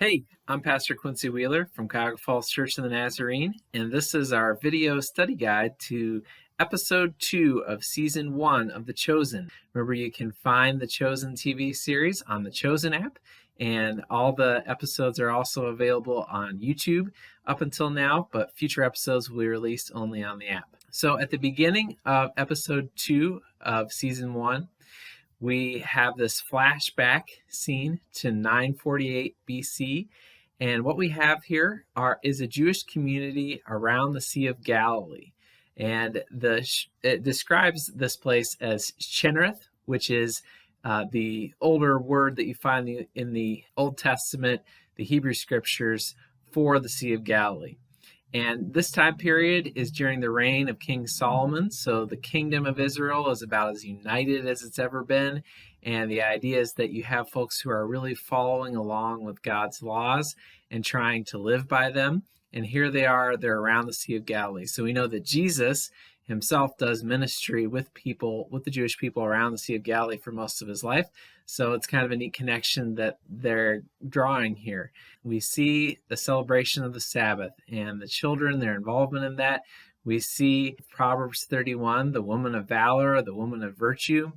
Hey, I'm Pastor Quincy Wheeler from Cuyahoga Falls Church of the Nazarene, and this is our video study guide to episode 2 of season 1 of The Chosen. Remember, you can find The Chosen TV series on the Chosen app, and all the episodes are also available on YouTube up until now, but future episodes will be released only on the app. So at the beginning of episode 2 of season 1, we have this flashback scene to 948 BC. And what we have here is a Jewish community around the Sea of Galilee. And it describes this place as Chinnereth, which is the older word that you find in the Old Testament, the Hebrew scriptures, for the Sea of Galilee. And this time period is during the reign of King Solomon. So the kingdom of Israel is about as united as it's ever been. And the idea is that you have folks who are really following along with God's laws and trying to live by them. And here they're around the Sea of Galilee. So we know that Jesus himself does ministry with the Jewish people around the Sea of Galilee for most of his life. So it's kind of a neat connection that they're drawing here. We see the celebration of the Sabbath and the children, their involvement in that. We see Proverbs 31, the woman of valor, the woman of virtue,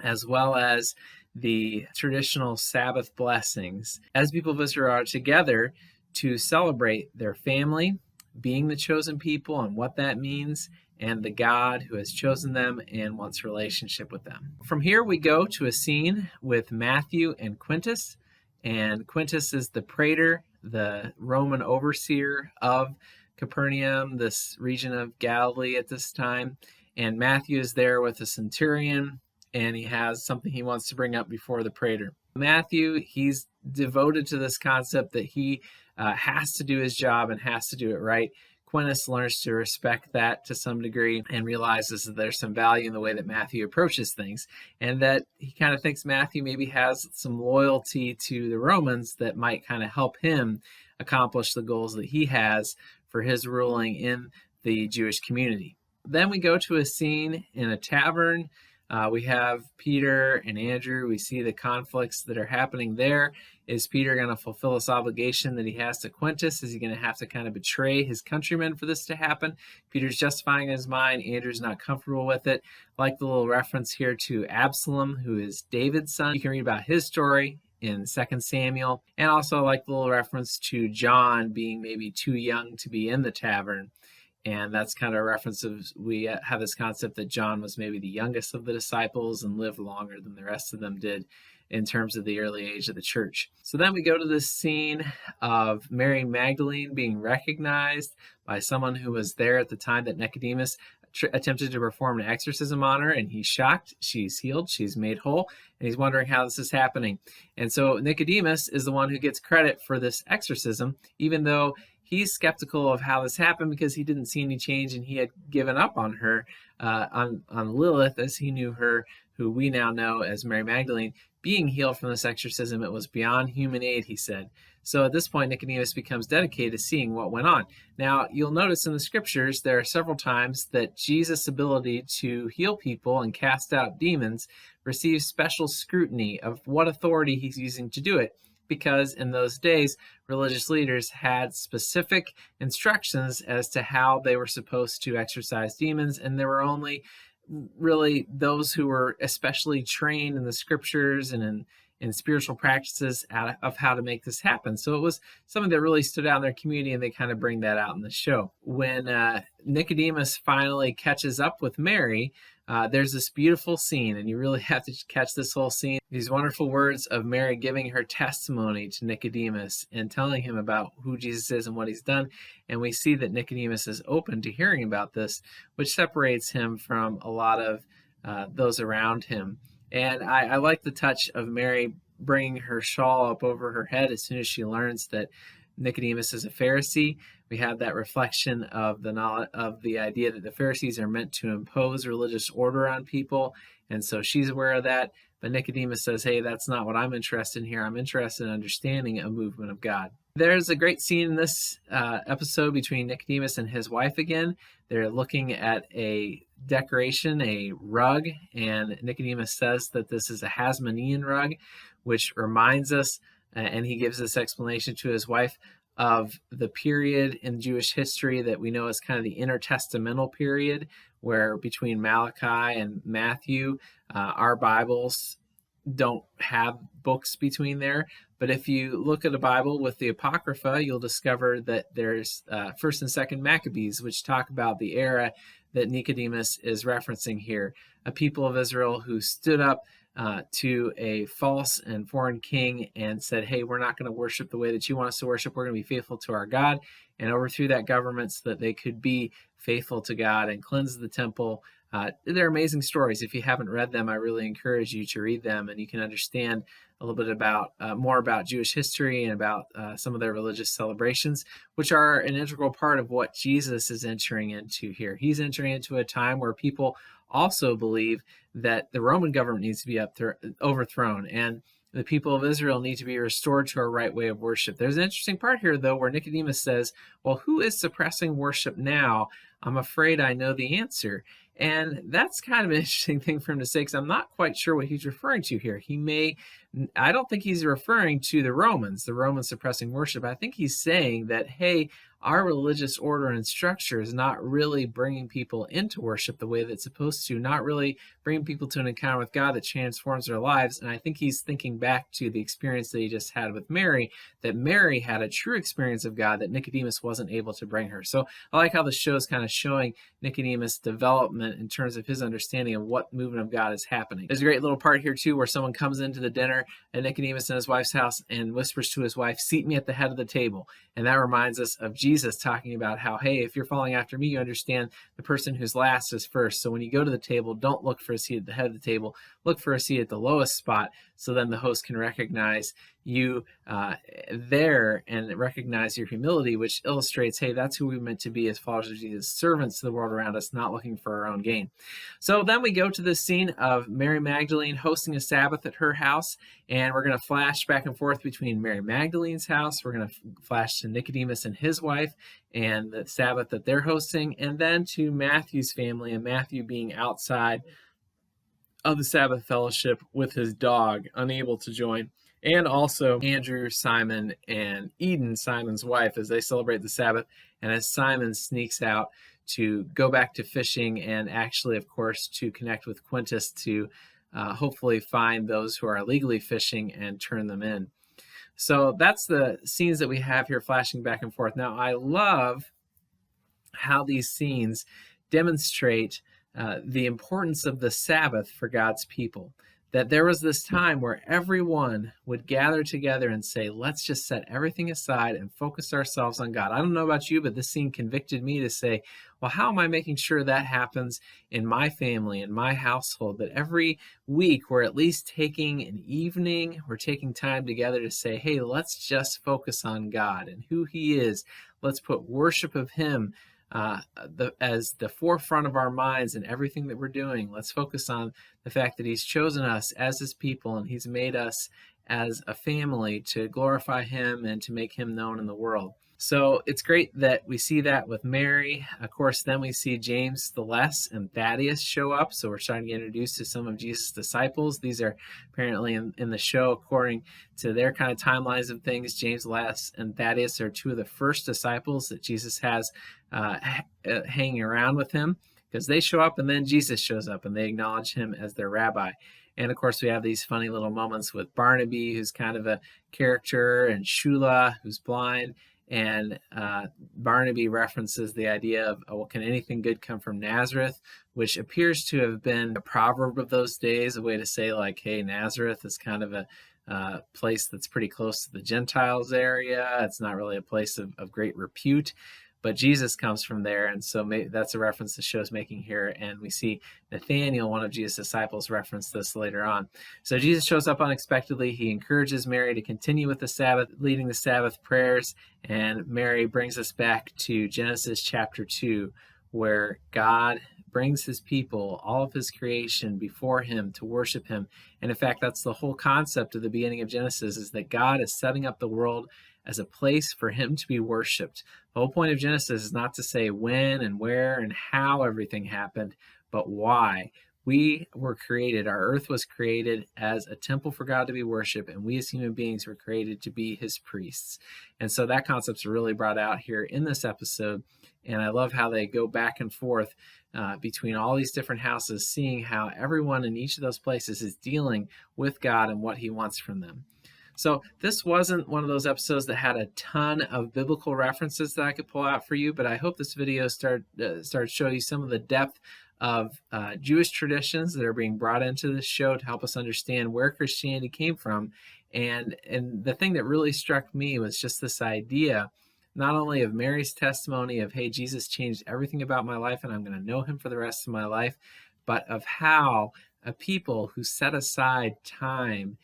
as well as the traditional Sabbath blessings as people of Israel are together to celebrate their family, being the chosen people and what that means, and the God who has chosen them and wants relationship with them. From here we go to a scene with Matthew and Quintus, and Quintus is the praetor, the Roman overseer of Capernaum, this region of Galilee at this time, and Matthew is there with a centurion, and he has something he wants to bring up before the praetor. Matthew, he's devoted to this concept that he has to do his job and has to do it right. Quintus learns to respect that to some degree and realizes that there's some value in the way that Matthew approaches things, and that he kind of thinks Matthew maybe has some loyalty to the Romans that might kind of help him accomplish the goals that he has for his ruling in the Jewish community. Then we go to a scene in a tavern. We have Peter and Andrew. We see the conflicts that are happening there. Is Peter going to fulfill this obligation that he has to Quintus? Is he going to have to kind of betray his countrymen for this to happen? Peter's justifying his mind. Andrew's not comfortable with it. I like the little reference here to Absalom, who is David's son. You can read about his story in 2 Samuel. And also I like the little reference to John being maybe too young to be in the tavern. And that's kind of a reference of, we have this concept that John was maybe the youngest of the disciples and lived longer than the rest of them did in terms of the early age of the church. So then we go to this scene of Mary Magdalene being recognized by someone who was there at the time that Nicodemus attempted to perform an exorcism on her, and he's shocked. She's healed, she's made whole, and he's wondering how this is happening. And so Nicodemus is the one who gets credit for this exorcism, even though he's skeptical of how this happened because he didn't see any change and he had given up on her, on Lilith, as he knew her, who we now know as Mary Magdalene, being healed from this exorcism. It was beyond human aid, he said. So at this point, Nicodemus becomes dedicated to seeing what went on. Now, you'll notice in the scriptures, there are several times that Jesus' ability to heal people and cast out demons receives special scrutiny of what authority he's using to do it, because in those days, religious leaders had specific instructions as to how they were supposed to exorcise demons, and there were only really those who were especially trained in the scriptures and in spiritual practices of how to make this happen. So it was something that really stood out in their community, and they kind of bring that out in the show. When Nicodemus finally catches up with Mary, there's this beautiful scene, and you really have to catch this whole scene. These wonderful words of Mary giving her testimony to Nicodemus and telling him about who Jesus is and what he's done. And we see that Nicodemus is open to hearing about this, which separates him from a lot of those around him. And I like the touch of Mary bringing her shawl up over her head as soon as she learns that Nicodemus is a Pharisee. We have that reflection of the idea that the Pharisees are meant to impose religious order on people, and so she's aware of that. But Nicodemus says, hey, that's not what I'm interested in here. I'm interested in understanding a movement of God. There's a great scene in this episode between Nicodemus and his wife again. They're looking at a decoration, a rug, and Nicodemus says that this is a Hasmonean rug, which reminds us and he gives this explanation to his wife of the period in Jewish history that we know as kind of the intertestamental period, where between Malachi and Matthew, our Bibles don't have books between there. But if you look at a Bible with the Apocrypha, you'll discover that there's First and Second Maccabees, which talk about the era that Nicodemus is referencing here. A people of Israel who stood up to a false and foreign king and said, hey, we're not going to worship the way that you want us to worship. We're going to be faithful to our God, and overthrew that government so that they could be faithful to God and cleanse the temple. They're amazing stories. If you haven't read them, I really encourage you to read them, and you can understand a little bit about more about Jewish history and about some of their religious celebrations, which are an integral part of what Jesus is entering into here. He's entering into a time where people also believe that the Roman government needs to be overthrown, and the people of Israel need to be restored to a right way of worship. There's an interesting part here, though, where Nicodemus says, well, who is suppressing worship now? I'm afraid I know the answer. And that's kind of an interesting thing for him to say, because I'm not quite sure what he's referring to here. I don't think he's referring to the Romans suppressing worship. I think he's saying that, hey, our religious order and structure is not really bringing people into worship the way that it's supposed to, not really bringing people to an encounter with God that transforms their lives. And I think he's thinking back to the experience that he just had with Mary, that Mary had a true experience of God that Nicodemus wasn't able to bring her. So I like how the show is kind of showing Nicodemus' development in terms of his understanding of what movement of God is happening. There's a great little part here, too, where someone comes into the dinner at Nicodemus and his wife's house and whispers to his wife, seat me at the head of the table. And that reminds us of Jesus talking about how, hey, if you're following after me, you understand the person who's last is first. So when you go to the table, don't look for a seat at the head of the table. Look for a seat at the lowest spot, so then the host can recognize you there and recognize your humility, which illustrates, hey, that's who we're meant to be as followers of Jesus, servants to the world around us, not looking for our own gain. So then we go to this scene of Mary Magdalene hosting a Sabbath at her house, and we're going to flash back and forth between Mary Magdalene's house. We're going to flash to Nicodemus and his wife and the Sabbath that they're hosting, and then to Matthew's family, and Matthew being outside of the Sabbath fellowship with his dog, unable to join. And also Andrew, Simon, and Eden, Simon's wife, as they celebrate the Sabbath. And as Simon sneaks out to go back to fishing and actually, of course, to connect with Quintus to hopefully find those who are illegally fishing and turn them in. So that's the scenes that we have here flashing back and forth. Now, I love how these scenes demonstrate the importance of the Sabbath for God's people. That there was this time where everyone would gather together and say, let's just set everything aside and focus ourselves on God. I don't know about you, but this scene convicted me to say, well, how am I making sure that happens in my family, in my household? That every week we're at least taking an evening, we're taking time together to say, hey, let's just focus on God and who He is. Let's put worship of Him as the forefront of our minds and everything that we're doing. Let's focus on the fact that He's chosen us as His people, and He's made us as a family to glorify Him and to make Him known in the world. So it's great that we see that with Mary. Of course, then we see James the Less and Thaddeus show up. So we're starting to get introduced to some of Jesus' disciples. These are apparently in the show, according to their kind of timelines of things. James the Less and Thaddeus are two of the first disciples that Jesus has hanging around with Him, because they show up and then Jesus shows up and they acknowledge Him as their rabbi. And of course, we have these funny little moments with Barnaby, who's kind of a character, and Shula, who's blind. And Barnaby references the idea of, well, can anything good come from Nazareth, which appears to have been a proverb of those days, a way to say, like, hey, Nazareth is kind of a place that's pretty close to the Gentiles area. It's not really a place of great repute. But Jesus comes from there, and so that's a reference the show's making here. And we see Nathaniel, one of Jesus' disciples, reference this later on. So Jesus shows up unexpectedly. He encourages Mary to continue with the Sabbath, leading the Sabbath prayers. And Mary brings us back to Genesis chapter 2, where God brings His people, all of His creation, before Him to worship Him. And in fact, that's the whole concept of the beginning of Genesis, is that God is setting up the world as a place for Him to be worshipped. The whole point of Genesis is not to say when and where and how everything happened, but why. We were created, our earth was created as a temple for God to be worshiped, and we as human beings were created to be his priests. And so that concept's really brought out here in this episode. And I love how they go back and forth between all these different houses, seeing how everyone in each of those places is dealing with God and what he wants from them. So this wasn't one of those episodes that had a ton of biblical references that I could pull out for you, but I hope this video started to show you some of the depth of Jewish traditions that are being brought into this show to help us understand where Christianity came from. And the thing that really struck me was just this idea, not only of Mary's testimony of, hey, Jesus changed everything about my life and I'm going to know him for the rest of my life, but of how a people who set aside time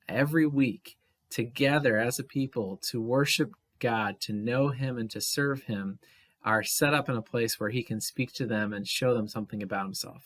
every week together as a people to worship God, to know him and to serve him, are set up in a place where he can speak to them and show them something about himself.